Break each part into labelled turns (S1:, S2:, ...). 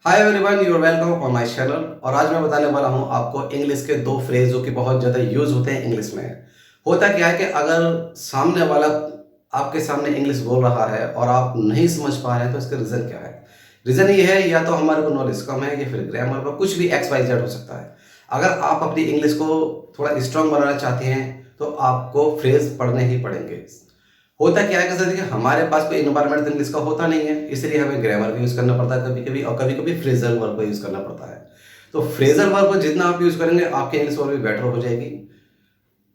S1: Hi everyone, you are welcome on my channel. और आज मैं बताने वाला हूं आपको इंग्लिश के दो फ्रेज जो कि बहुत ज़्यादा यूज होते हैं इंग्लिश में। होता क्या है कि अगर सामने वाला आपके सामने इंग्लिश बोल रहा है और आप नहीं समझ पा रहे हैं तो इसका रीज़न क्या है? रीज़न ये है या तो हमारे को नॉलेज कम है या फिर ग्रामर का कुछ भी एक्स वाई जेड हो सकता है। अगर आप अपनी इंग्लिश को थोड़ा स्ट्रांग बनाना चाहते हैं तो आपको फ्रेज पढ़ने ही पड़ेंगे। होता क्या है कि सर देखिए हमारे पास कोई इन्वायरमेंट इंग्लिश का होता नहीं है, इसलिए हमें ग्रामर का यूज़ करना पड़ता है कभी-कभी और कभी-कभी फ्रेजल वर्ब का यूज़ करना पड़ता है। तो फ्रेजल वर्ब को जितना आप यूज़ करेंगे आपकी इंग्लिश और भी बेटर हो जाएगी।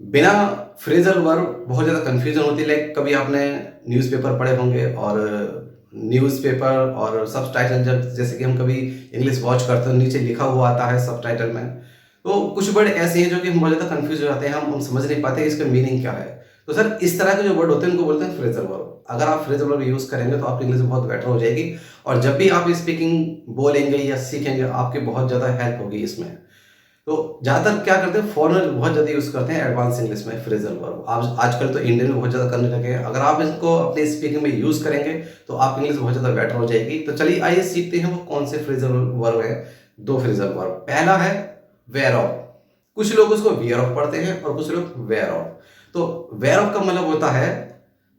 S1: बिना फ्रेजल वर्ब बहुत ज़्यादा कन्फ्यूजन होती है। लाइक कभी आपने न्यूज़पेपर पढ़े होंगे और न्यूज़पेपर और सबटाइटल जब जैसे कि हम कभी इंग्लिश वॉच करते हैं नीचे लिखा हुआ आता है सबटाइटल में। तो कुछ वर्ड ऐसे हैं जो कि हम बहुत ज़्यादा कन्फ्यूज़ हो जाते हैं, हम समझ नहीं पाते इसका मीनिंग क्या है। तो सर इस तरह के जो वर्ड होते हैं उनको बोलते हैं फ्रेजल वर्ब। अगर आप फ्रेजल वर्ब यूज़ करेंगे तो आपकी इंग्लिश बहुत बेटर हो जाएगी और जब भी आप स्पीकिंग बोलेंगे या सीखेंगे आपकी बहुत ज़्यादा हेल्प होगी इसमें। तो ज़्यादातर क्या करते हैं फॉरेनर बहुत ज़्यादा यूज़ करते हैं एडवांस इंग्लिश में फ्रेजल वर्ब। आज आजकल तो इंडियन भी बहुत ज़्यादा करने लगे हैं। अगर आप इसको अपनी स्पीकिंग में यूज़ करेंगे तो आपकी इंग्लिश बहुत ज़्यादा बेटर हो जाएगी। तो चलिए आइए सीखते हैं वो कौन से फ्रेजल वर्ब है। दो फ्रेजल वर्ब, पहला है वेयर ऑफ। कुछ लोग उसको वियर ऑफ पढ़ते हैं और कुछ लोग वेयर ऑफ। तो वेयर ऑफ का मतलब होता है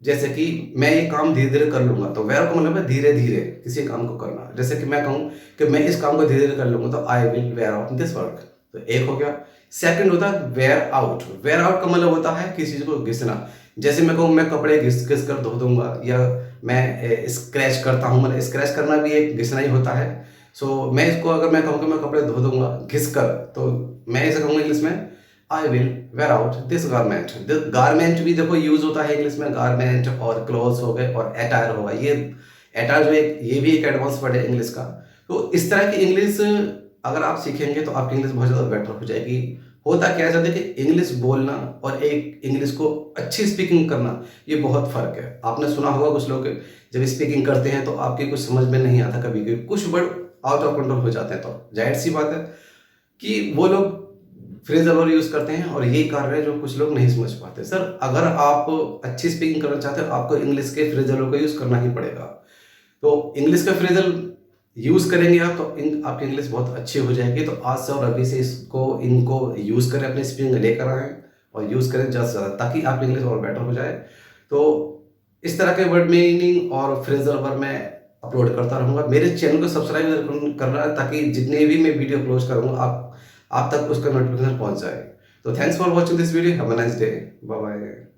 S1: जैसे कि मैं ये काम धीरे धीरे कर लूंगा, तो वेयर ऑफ का मतलब है धीरे धीरे किसी काम को करना। जैसे कि मैं कहूँ कि मैं इस काम को धीरे धीरे कर लूंगा तो I will where of this work. तो एक हो गया। सेकंड होता है वेयर आउट। वेयर आउट का मतलब होता है किसी चीज को घिसना। जैसे मैं कहूँ मैं कपड़े घिस घिस कर धो दूंगा या मैं स्क्रैच करता हूँ, मतलब स्क्रैच करना भी एक घिसना ही होता है। सो मैं इसको अगर मैं कहूँ कि मैं कपड़े धो दूंगा घिस कर, तो मैं ऐसे कहूँगा इंग्लिश में I will wear out this garment. Garment भी देखो यूज होता है इंग्लिश में, गारमेंट और क्लोथ्स हो गए और अटायर होगा। ये अटायर जो एक ये भी एक एडवांस वर्ड है इंग्लिश का। तो इस तरह की इंग्लिश अगर आप सीखेंगे तो आपकी इंग्लिश बहुत ज़्यादा बेटर हो जाएगी। होता क्या है, देखिए इंग्लिश बोलना और एक इंग्लिश को अच्छी स्पीकिंग करना ये बहुत फ़र्क है। आपने सुना होगा कुछ लोग जब स्पीकिंग करते हैं तो आपकी कुछ समझ में नहीं आता, कभी कभी कुछ वर्ड आउट ऑफ कंट्रोल हो जाते हैं। तो जाहिर सी बात है कि वो लोग फ्रेजल वर्ब यूज़ करते हैं और यही कारण है जो कुछ लोग नहीं समझ पाते। सर अगर आप अच्छी स्पीकिंग करना चाहते हो आपको इंग्लिश के फ्रेजल वर्ब का यूज़ करना ही पड़ेगा। तो इंग्लिश का फ्रेजल यूज़ करेंगे आप तो आपकी इंग्लिश बहुत अच्छी हो जाएगी। तो आज से और अभी से इसको इनको यूज़ करें, अपनी स्पीकिंग लेकर आएँ और यूज़ करें ज़्यादा से ज़्यादा ताकि आपकी इंग्लिश और बेटर हो जाए। तो इस तरह के वर्ड मीनिंग और फ्रेजल वर्ब मैं अपलोड करता रहूँगा। मेरे चैनल को सब्सक्राइब करना है ताकि जितने भी मैं वीडियो अपलोड करूँगा आप तक उसका नोटिफिकेशन पहुँच जाए। तो thanks for watching this video. Have a nice day. Bye bye.